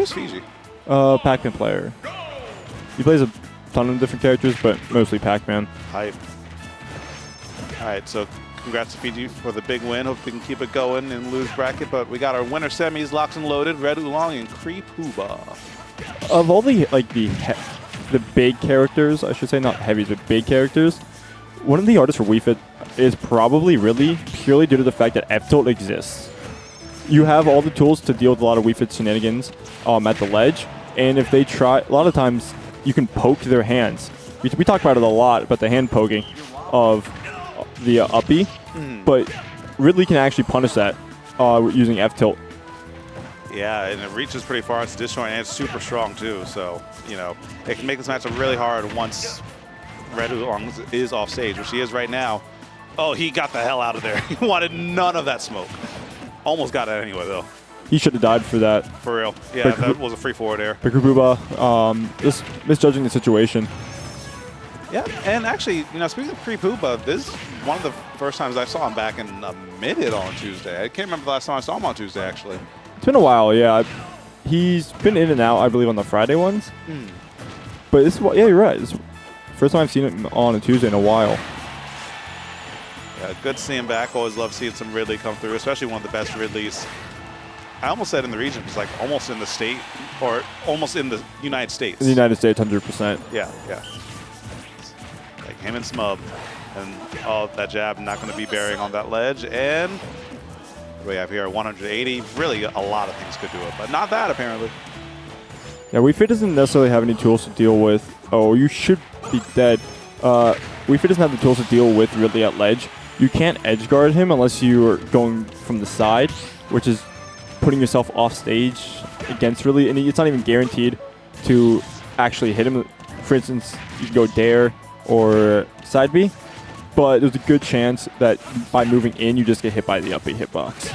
is Fiji? Pac-Man player. He plays a ton of different characters, but mostly Pac-Man. Hype. All right, so congrats to Fiji for the big win. Hope we can keep it going in lose bracket. But we got our winner semis locked and loaded. Red Oolong and Creepooba. Of all the the big characters, I should say, not heavies, but big characters, one of the hardest for Wii Fit is probably Ridley, purely due to the fact that F-Tilt exists. You have all the tools to deal with a lot of Wii Fit shenanigans at the ledge, and if they try, a lot of times you can poke their hands. We talk about it a lot, about the hand poking of the uppy, but Ridley can actually punish that using F-Tilt. Yeah, and it reaches pretty far. It's disjoint and it's super strong too. So, you know, it can make this matchup really hard once Red Oolong is off stage, which he is right now. Oh, he got the hell out of there. He wanted none of that smoke. Almost got it anyway, though. He should have died for that. For real. Yeah, that was a free forward air. Creepooba, just misjudging the situation. Yeah, and actually, you know, speaking of Creepooba, this is one of the first times I saw him back in a minute on Tuesday. I can't remember the last time I saw him on Tuesday, actually. It's been a while, yeah. He's been in and out, I believe, on the Friday ones. But this is yeah, you're right. It's the first time I've seen him on a Tuesday in a while. Yeah, good to see him back. Always love seeing some Ridley come through, especially one of the best Ridleys. I almost said in the region, because like almost in the state, or almost in the United States. In the United States, 100%. Yeah, yeah. Like him and Smub. And oh, that jab not going to be bearing on that ledge. And what do we have here? 180. Really, a lot of things could do it, but not that apparently. Yeah, Wii Fit doesn't necessarily have any tools to deal with. Oh, you should be dead. Wii Fit doesn't have the tools to deal with Ridley at ledge. You can't edge guard him unless you are going from the side, which is putting yourself off stage against Ridley, and it's not even guaranteed to actually hit him. For instance, you can go dare or side B, but there's a good chance that by moving in, you just get hit by the uppy hitbox.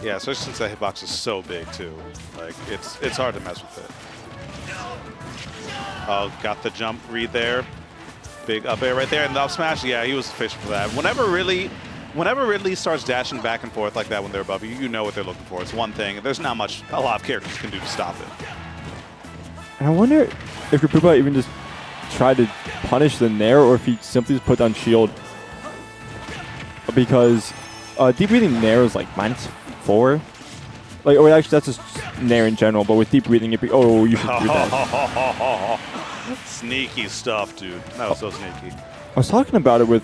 Yeah, especially since that hitbox is so big too. Like it's hard to mess with it. Oh, got the jump read there. Big up air right there, and the up smash. Yeah, he was efficient for that. Whenever Ridley starts dashing back and forth like that when they're above you, you know what they're looking for. It's one thing. There's not much a lot of characters can do to stop it. And I wonder if Creepooba even just tried to punish the Nair, or if he simply just put down shield. Because deep breathing Nair is like -4. Like, or actually that's just Nair in general, but with deep breathing, you should do that. Sneaky stuff, dude. That was so sneaky. I was talking about it with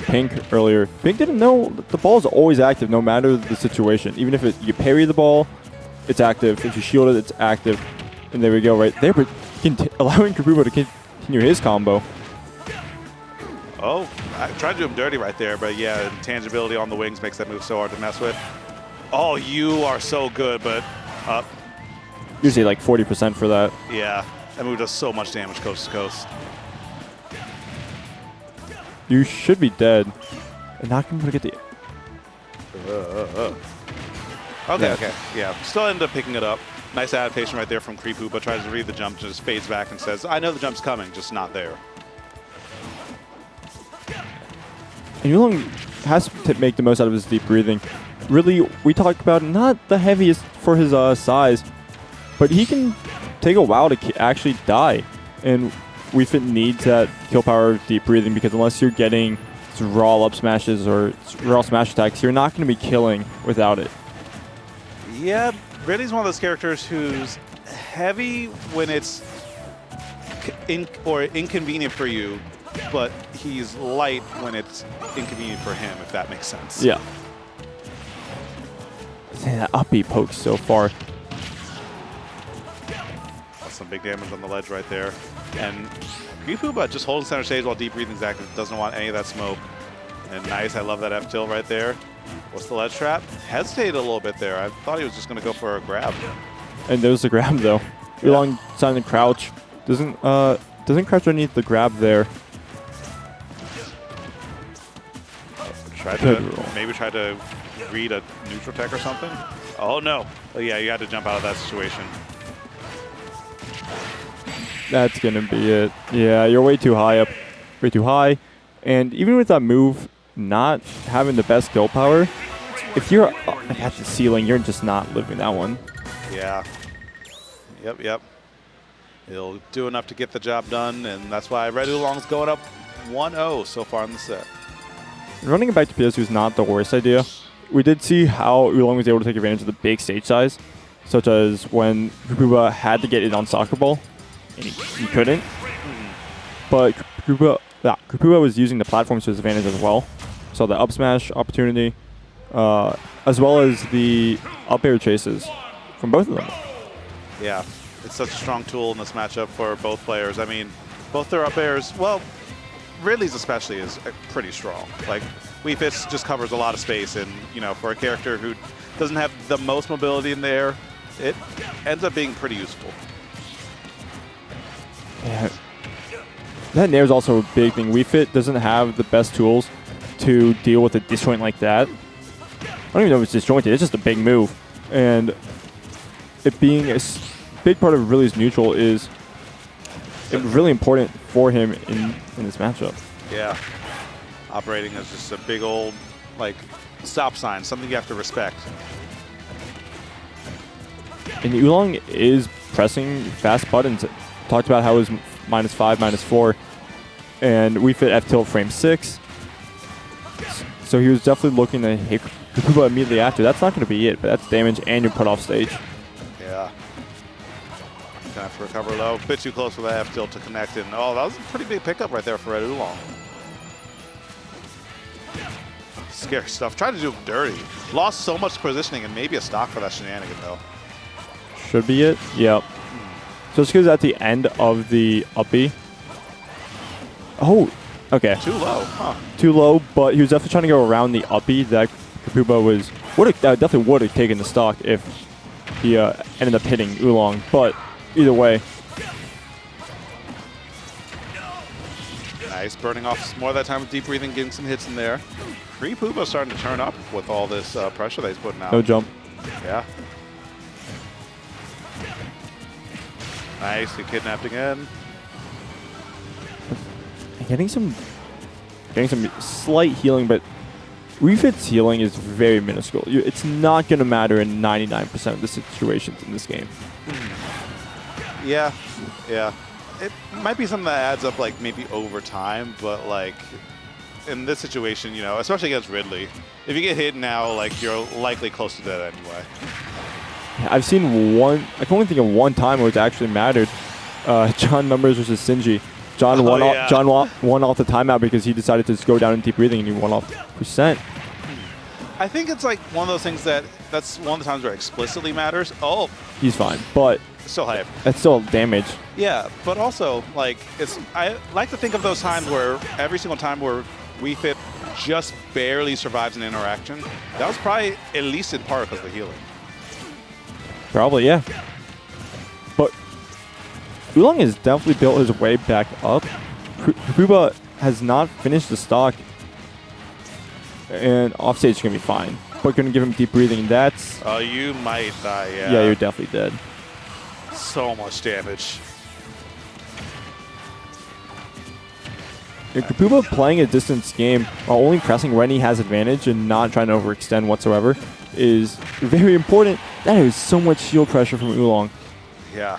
Pink earlier. Pink didn't know that the ball is always active no matter the situation. Even if you parry the ball, it's active. If you shield it, it's active. And there we go, right there. But allowing Creepooba to continue his combo. Oh, I tried to do him dirty right there, but yeah, tangibility on the wings makes that move so hard to mess with. Oh, you are so good, but usually like 40% for that. Yeah, that move does so much damage coast to coast. You should be dead. And not going to get the... Okay. Yeah, still ended up picking it up. Nice adaptation right there from Creepooba. Tries to read the jump, just fades back and says, I know the jump's coming, just not there. And Oolong has to make the most out of his deep breathing. Really, we talked about not the heaviest for his size, but he can take a while to actually die. And Wii Fit needs that kill power of deep breathing, because unless you're getting raw up smashes or raw smash attacks, you're not going to be killing without it. Yeah, Ridley's one of those characters who's heavy when it's inconvenient for you, but he's light when it's inconvenient for him, if that makes sense. Yeah. That uppy poke so far. That's some big damage on the ledge right there. And Creepooba just holding center stage while deep breathing's active. Doesn't want any of that smoke. And nice, I love that F tilt right there. What's the ledge trap? Hesitated a little bit there. I thought he was just going to go for a grab. And there's the grab though. Oolong trying to crouch. Doesn't crouch underneath the grab there. Maybe try to read a neutral tech or something. Oh no. Oh, yeah, you had to jump out of that situation. That's going to be it. Yeah, you're way too high up. Way too high. And even with that move not having the best kill power, if you're at the ceiling, you're just not living that one. Yeah. Yep. He'll do enough to get the job done, and that's why Red Oolong's going up 1-0 so far in the set. Running it back to PS2 is not the worst idea. We did see how Oolong was able to take advantage of the big stage size, such as when Creepooba had to get in on soccer ball, and he couldn't. But Creepooba was using the platforms to his advantage as well. So the up smash opportunity, as well as the up air chases from both of them. Yeah, it's such a strong tool in this matchup for both players. I mean, both their up airs, well, Ridley's especially is pretty strong. Like, Wii Fits just covers a lot of space, and, you know, for a character who doesn't have the most mobility in there, it ends up being pretty useful. Yeah. That nair is also a big thing. Wii Fit doesn't have the best tools to deal with a disjoint like that. I don't even know if it's disjointed. It's just a big move. And it being a big part of Ridley's neutral is really important for him in this matchup. Yeah. Operating as just a big old, like, stop sign, something you have to respect. And Oolong is pressing fast buttons. Talked about how it was -5, -4, and Wii Fit F tilt frame 6. So he was definitely looking to hit Creepooba immediately after. That's not going to be it, but that's damage and you're put off stage. Yeah. Gonna have to recover low. Bit too close for that F tilt to connect, and oh, that was a pretty big pickup right there for Red Oolong. Scary stuff. Tried to do him dirty. Lost so much positioning, and maybe a stock for that shenanigan though. Should be it. Yep. So it's because at the end of the up B. Oh, okay. Too low, huh? Too low, but he was definitely trying to go around the up B. That Creepooba was definitely would have taken the stock if he ended up hitting Oolong. But either way. Nice, burning off more of that time with deep breathing, getting some hits in there. Creepooba starting to turn up with all this pressure that he's putting out. No jump. Yeah. Nice, he kidnapped again. Getting some slight healing, but Wii Fit's healing is very minuscule. It's not going to matter in 99% of the situations in this game. Yeah. It might be something that adds up, like, maybe over time, but, like, in this situation, you know, especially against Ridley, if you get hit now, like, you're likely close to dead anyway. I've seen one. I can only think of one time where it's actually mattered. John Numbers versus Sinji. John won off the timeout because he decided to just go down in deep breathing and he won off %. I think it's like one of those things that's one of the times where it explicitly matters. Oh, he's fine, but still hype. That's still damage. Yeah, but also like I like to think of those times where every single time where Wii Fit just barely survives an interaction. That was probably at least in part because of the healing. Probably, yeah. But Oolong has definitely built his way back up. Creepooba has not finished the stock, and offstage is going to be fine. But going to give him deep breathing. That's... Oh, you might die, yeah. Yeah, you're definitely dead. So much damage. Creepooba playing a distance game while only pressing when he has advantage and not trying to overextend whatsoever is very important. That is so much shield pressure from Oolong. Yeah.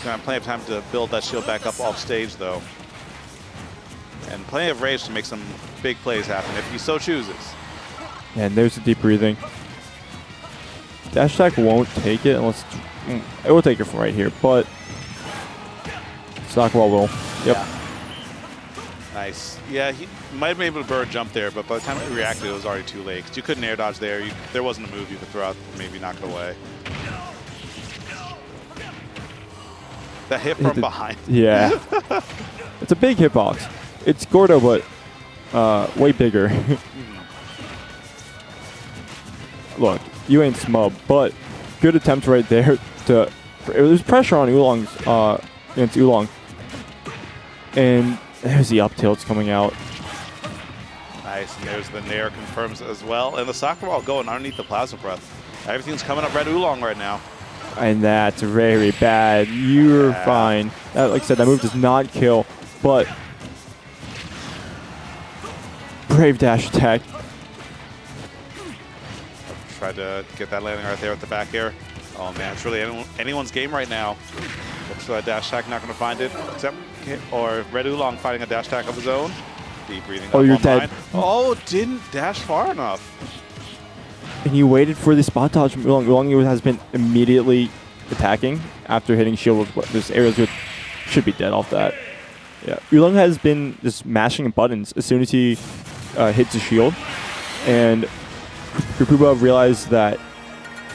Got plenty of time to build that shield back up off stage, though. And plenty of rage to make some big plays happen if he so chooses. And there's the deep breathing. Dash attack won't take it unless... It will take it from right here, but... Stock wall will. Yep. Yeah. Nice. Yeah, he might have been able to bird jump there, but by the time he reacted, it was already too late. Because you couldn't air dodge there. There wasn't a move you could throw out and maybe knock it away. That hit from behind. Yeah. It's a big hitbox. It's Gordo, but way bigger. Look, you ain't smub, but good attempt right there. There's pressure on Oolong's against Oolong. And there's the up tilts coming out. Nice, and there's the Nair confirms as well. And the soccer ball going underneath the plasma breath. Everything's coming up Red Oolong right now. And that's very bad. You're fine. Like I said, that move does not kill, but brave dash attack. Tried to get that landing right there with the back air. Oh man, it's really anyone's game right now. Looks like dash attack, not going to find it. Except, or Red Oolong finding a dash attack of his own. Deep breathing. Oh, up you're online. dead. Oh, didn't dash far enough. And he waited for the spot dodge from Oolong. Oolong has been immediately attacking after hitting shield with this aerial should be dead off that. Yeah, Oolong has been just mashing buttons as soon as he hits a shield, and Creepooba realized that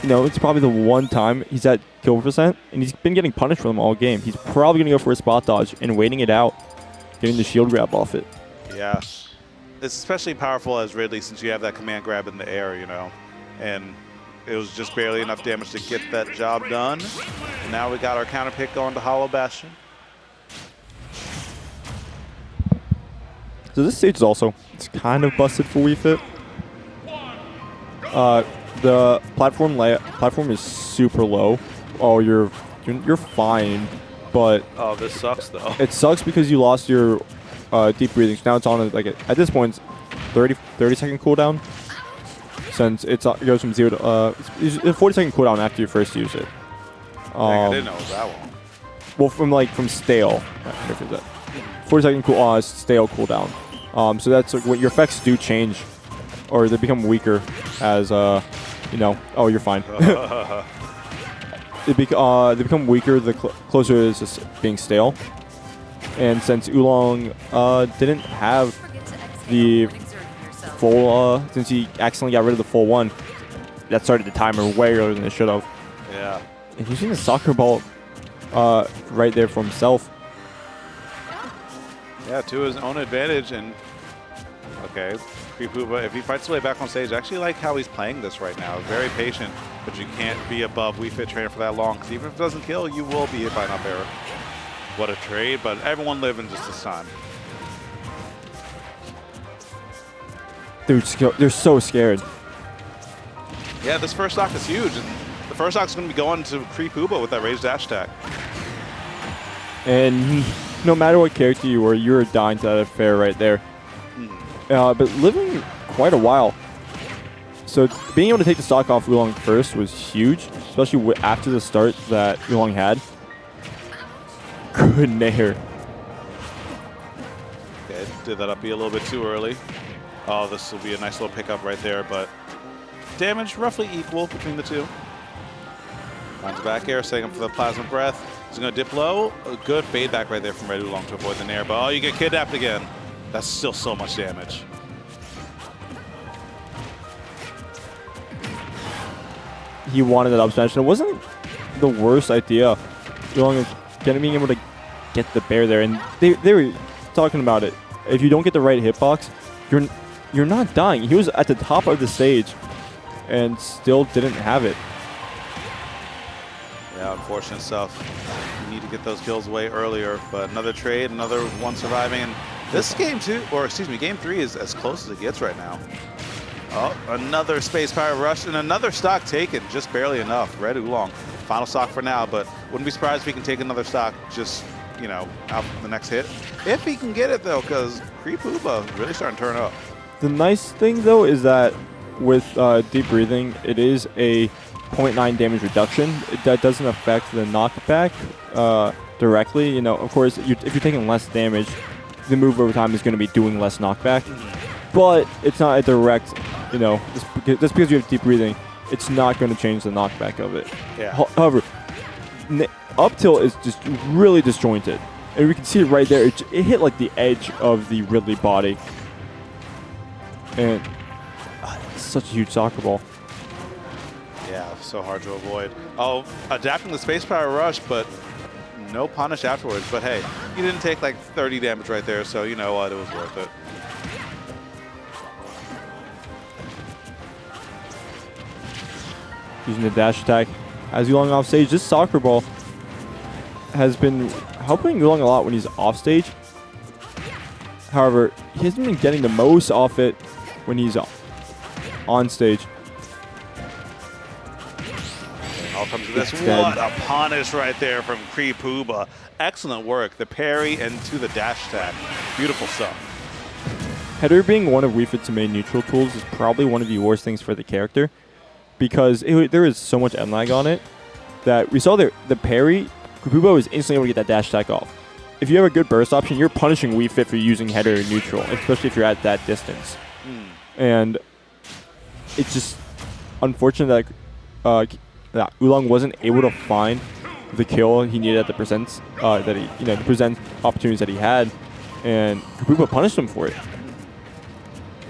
it's probably the one time he's at kill percent, and he's been getting punished for them all game. He's probably gonna go for a spot dodge and waiting it out, getting the shield grab off it. Yeah, it's especially powerful as Ridley since you have that command grab in the air, and it was just barely enough damage to get that job done. And now we got our counter pick going to Hollow Bastion. So this stage is also, it's kind of busted for Wii Fit. The platform is super low. Oh, you're fine, but oh, this sucks though. It sucks because you lost your deep breathing. So now it's on at this point, it's 30-second cooldown. Since it goes from 0 to it's a 40-second cooldown after you first use it. Dang, I didn't know it was that long. Well, from stale. 40-second stale cooldown. So that's when your effects do change, or they become weaker as oh, you're fine. They become weaker the closer it is to being stale. And since Oolong didn't have the full, since he accidentally got rid of the full one, that started the timer way earlier than it should have. Yeah. And he's using the soccer ball right there for himself. Yeah, to his own advantage. And okay, Creepooba, if he fights his way back on stage, I actually like how he's playing this right now. Very patient, but you can't be above Wii Fit trainer for that long, because even if it doesn't kill, you will be hit by an up air. What a trade, but everyone living just this time. They're so scared. Yeah, this first stock is huge, and the first stock is going to be going to Creepooba with that raised dash attack. And no matter what character you were, you were dying to that affair right there. But living quite a while. So being able to take the stock off Oolong first was huge, especially after the start that Oolong had. Good nair. Okay, did that up be a little bit too early. Oh, this will be a nice little pickup right there, but damage roughly equal between the two. Finds back air, setting up for the plasma breath. He's going to dip low. A good fade back right there from Red Oolong to avoid the nair, but oh, you get kidnapped again. That's still so much damage. He wanted that up smash, and it wasn't the worst idea. Oolong being able to get the bear there, and they were talking about it. If you don't get the right hitbox, you're not dying. He was at the top of the stage and still didn't have it. Yeah, unfortunate stuff. You need to get those kills way earlier, but another trade, another one surviving. And this game game 3 is as close as it gets right now. Oh, another space power rush and another stock taken, just barely enough. Red Oolong, final stock for now, but wouldn't be surprised if he can take another stock just, out the next hit. If he can get it though, because Creepooba really starting to turn up. The nice thing though is that with deep breathing, it is a 0.9 damage reduction. That doesn't affect the knockback directly. Of course, if you're taking less damage, the move over time is going to be doing less knockback. But it's not a direct, just because you have deep breathing, it's not going to change the knockback of it. Yeah. However, up tilt is just really disjointed. And we can see it right there. It hit like the edge of the Ridley body. And it's such a huge soccer ball. Yeah, so hard to avoid. Oh, adapting the space power rush, but no punish afterwards. But hey, you didn't take like 30 damage right there, so you know what? It was worth it. Using the dash attack. As Oolong off stage, this soccer ball has been helping Oolong a lot when he's off stage. However, he hasn't been getting the most off it when he's on stage. All comes to this. What a punish right there from Creepooba. Excellent work. The parry and to the dash attack. Beautiful stuff. Header being one of Wii Fit's main neutral tools is probably one of the worst things for the character, because there is so much end lag on it that we saw the parry. Creepooba was instantly able to get that dash attack off. If you have a good burst option, you're punishing Wii Fit for using header in neutral, especially if you're at that distance. And it's just unfortunate that Oolong wasn't able to find the kill he needed at the percents that he, the present opportunities that he had, and Creepooba punished him for it.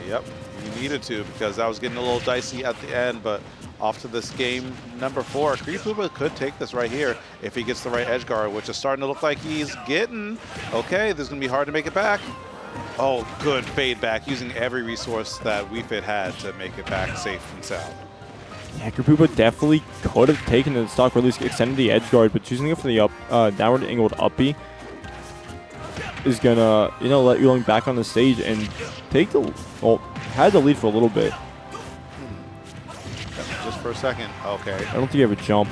Yep, he needed to, because that was getting a little dicey at the end, but off to this game number 4. Creepooba could take this right here if he gets the right edge guard, which is starting to look like he's getting. Okay, this is going to be hard to make it back. Oh, good fade back, using every resource that Wii Fit had to make it back safe and sound. Yeah, Creepooba definitely could have taken the stock, or at least extended the edge guard, but choosing it for the downward angled up B is gonna, let Oolong back on the stage and take had the lead for a little bit. Just for a second. Okay. I don't think you have a jump.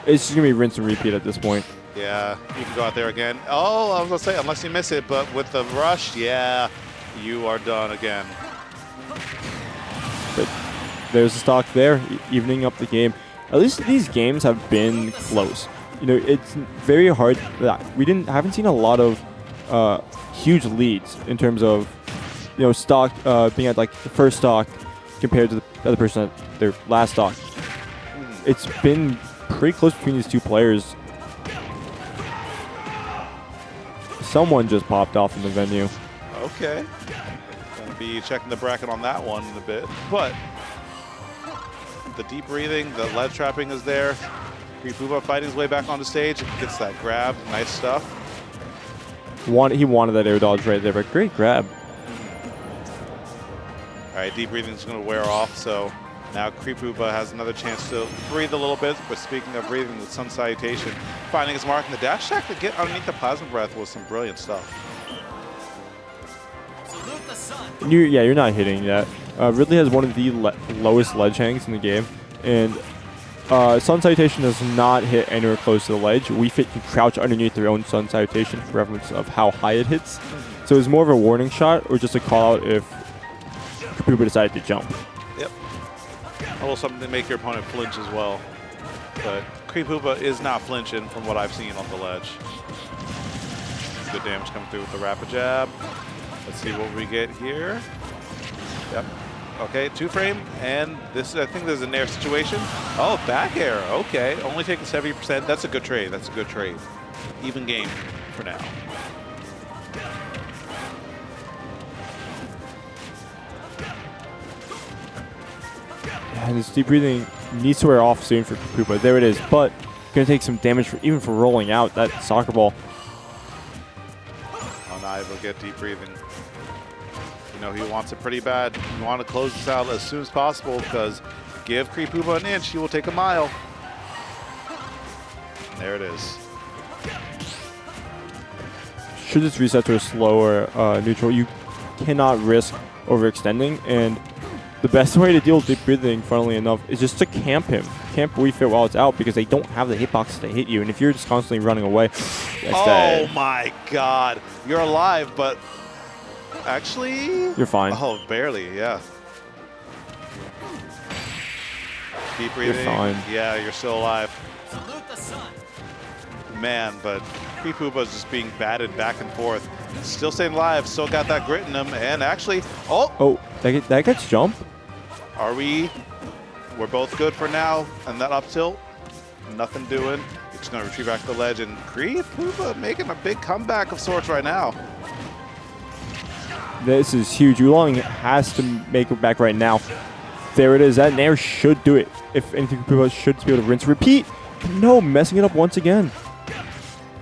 It's just gonna be rinse and repeat at this point. Yeah, you can go out there again. Oh, I was gonna say, unless you miss it, but with the rush, yeah, you are done again. But there's the stock there, evening up the game. At least these games have been close. It's very hard. We haven't seen a lot of huge leads in terms of stock being at like the first stock compared to the other person at their last stock. It's been pretty close between these two players. Someone just popped off in the venue. Okay. Gonna be checking the bracket on that one in a bit, but the deep breathing, the ledge trapping is there. Creepooba fighting his way back on the stage, gets that grab, nice stuff. He wanted that air dodge right there, but great grab. All right, deep breathing is going to wear off, so now Creepooba has another chance to breathe a little bit. But speaking of breathing, with Sun Salutation, finding his mark in the dash attack to get underneath the Plasma Breath was some brilliant stuff. You're not hitting that. Ridley has one of the lowest ledge hangs in the game, and Sun Salutation does not hit anywhere close to the ledge. Wii Fit can crouch underneath their own Sun Salutation for reference of how high it hits. So it's more of a warning shot or just a call out if Creepooba decided to jump. Yep. A little something to make your opponent flinch as well. But Creepooba is not flinching from what I've seen on the ledge. Good damage coming through with the rapid jab. Let's see what we get here. Yep. Okay, 2-frame, and this, I think there's an air situation. Oh, back air, okay. Only taking 70%, that's a good trade, that's a good trade. Even game for now. And this deep breathing needs to wear off soon for Creepooba. There it is, but gonna take some damage even for rolling out that soccer ball. Oh, now he'll get deep breathing. He wants it pretty bad. You want to close this out as soon as possible, because give Creepooba an inch, he will take a mile. And there it is. Should this reset to a slower neutral, you cannot risk overextending, and the best way to deal with deep breathing, funnily enough, is just to camp him. Camp Wii Fit while it's out, because they don't have the hitboxes to hit you, and if you're just constantly running away, that's dead. Oh my god. You're alive, but actually, you're fine. Oh, barely, yeah. Deep breathing. You're fine. Yeah, you're still alive. Man, but Creepooba's just being batted back and forth. Still staying alive, still got that grit in him, and actually, oh, that gets jump. Are we? We're both good for now, and that up tilt, nothing doing. He's just gonna retrieve back the ledge, and Creepooba making a big comeback of sorts right now. This is huge. Oolong has to make it back right now. There it is. That nair should do it. If anything, Creepooba should be able to rinse, repeat. No, messing it up once again.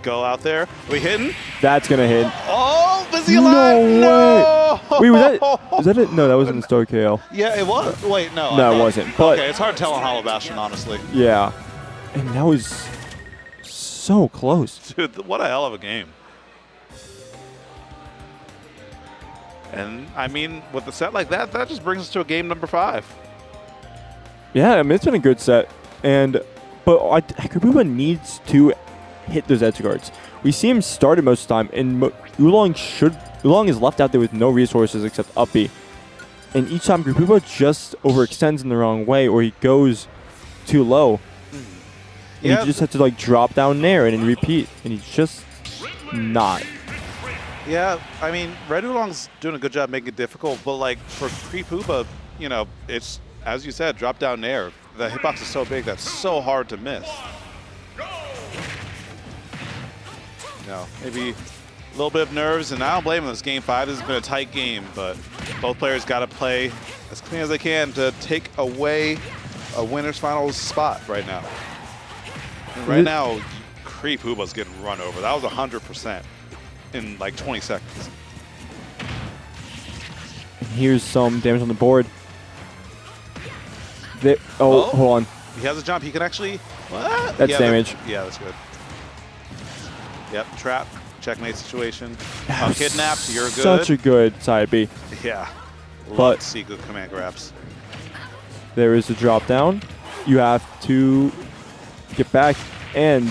Go out there. Are we hitting? That's gonna hit. Oh, is he alive? No! Wait, was that it? No, that wasn't Star KL. Yeah, it was. Wait, no. No, it wasn't. But okay, it's hard to tell on Hollow Bastion, honestly. Yeah, and that was so close. Dude, what a hell of a game. And I mean, with a set like that, that just brings us to a game number 5. Yeah, I mean, it's been a good set, but Creepooba needs to hit those edge guards. We see him start it most of the time, and Oolong is left out there with no resources except up B. And each time Creepooba just overextends in the wrong way, or he goes too low. And Yeah. you just have to like drop down there and then repeat, and he's just not. Yeah, I mean, Red Oolong's doing a good job making it difficult, but like for Creepooba, you know, it's, as you said, drop down air. The hitbox is so big that's so hard to miss. You know, maybe a little bit of nerves, and I don't blame him. This game 5 has been a tight game, but both players got to play as clean as they can to take away a winner's finals spot right now. And right now, Creepooba's getting run over. That was 100%. In like 20 seconds. And here's some damage on the board. Hold on. He has a jump. He can actually. What? That's damage. Yeah, that's good. Yep, trap, checkmate situation. Kidnapped, you're good. Such a good side B. Yeah. Love But to see good command grabs. there is a drop down. You have to get back, and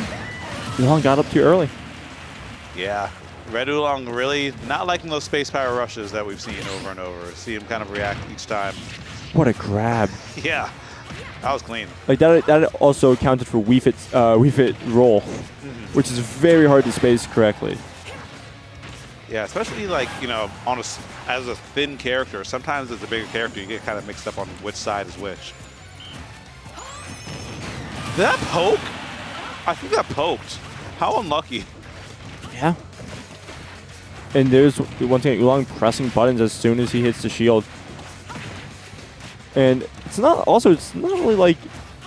Oolong got up too early. Yeah. Red Oolong really not liking those space power rushes that we've seen over and over. See him kind of react each time. What a grab. Yeah. That was clean. Like that also accounted for Wii Fit roll, which is very hard to space correctly. Yeah, especially like, you know, on as a thin character. Sometimes as a bigger character, you get kind of mixed up on which side is which. That poke? I think that poked. How unlucky. Yeah. And there's one thing, Oolong pressing buttons as soon as he hits the shield. And it's not really like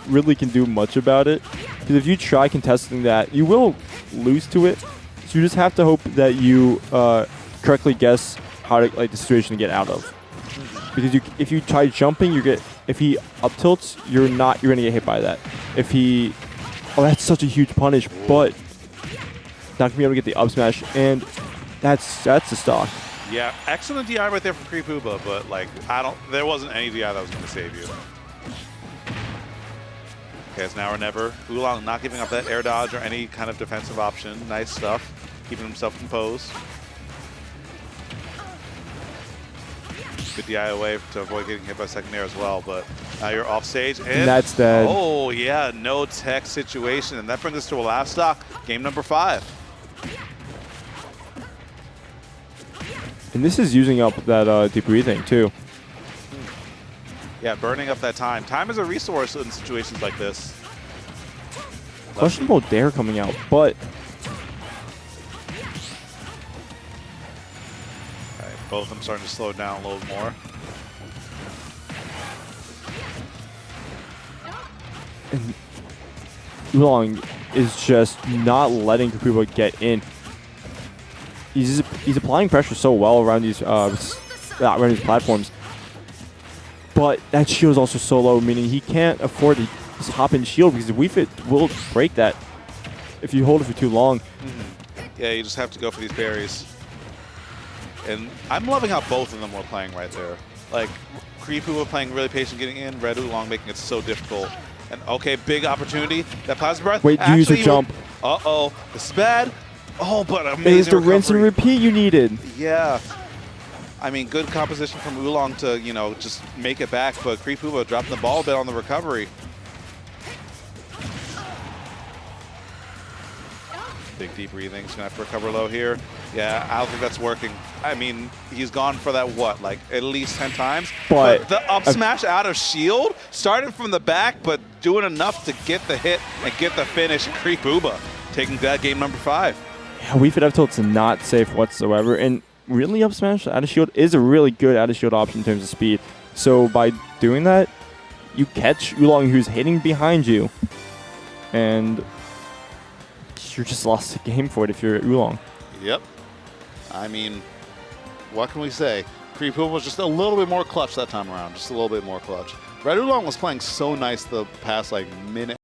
Ridley can do much about it. Because if you try contesting that, you will lose to it. So you just have to hope that you correctly guess how to the situation to get out of. Because if you try jumping, if he up tilts, you're gonna get hit by that. If he, that's such a huge punish, but not gonna be able to get the up smash, and that's the stock. Yeah, excellent DI right there from Creepooba, but like there wasn't any DI that was going to save you. Okay, it's now or never. Oolong not giving up that air dodge or any kind of defensive option. Nice stuff, keeping himself composed. Good DI away to avoid getting hit by second air as well, but now you're off stage and that's dead. Oh yeah, no tech situation, and that brings us to a last stock, game number 5. And this is using up that deep breathing too. Yeah, burning up that time. Time is a resource in situations like this. Questionable dare coming out, but both of them starting to slow down a little more. And Oolong is just not letting Creepooba get in. He's applying pressure so well around these platforms, but that shield is also so low, meaning he can't afford to just hop in shield because the Wii Fit will break that if you hold it for too long. Yeah, you just have to go for these berries. And I'm loving how both of them were playing right there. Like, Creepooba playing really patient getting in, Red Oolong making it so difficult. And okay, big opportunity. That plasma breath. Wait, do you use a jump? Uh-oh, this is bad. Oh, but amazing It was the rinse and recovery. repeat you needed. Yeah. I mean, good composition from Oolong to, you know, just make it back, but Creepooba dropping the ball a bit on the recovery. Big deep breathing. He's going to have to recover low here. Yeah, I don't think that's working. I mean, he's gone for that, what, like at least 10 times? But the up smash out of shield, starting from the back, but doing enough to get the hit and get the finish. Creepooba taking that game number 5. Yeah, Wii Fit I've told it's not safe whatsoever, and really up smash out of shield is a really good out of shield option in terms of speed. So by doing that, you catch Oolong who's hitting behind you, and you're just lost the game for it if you're Oolong. Yep. I mean, what can we say? Creepooba was just a little bit more clutch that time around, just a little bit more clutch. Red Oolong was playing so nice the past like minute.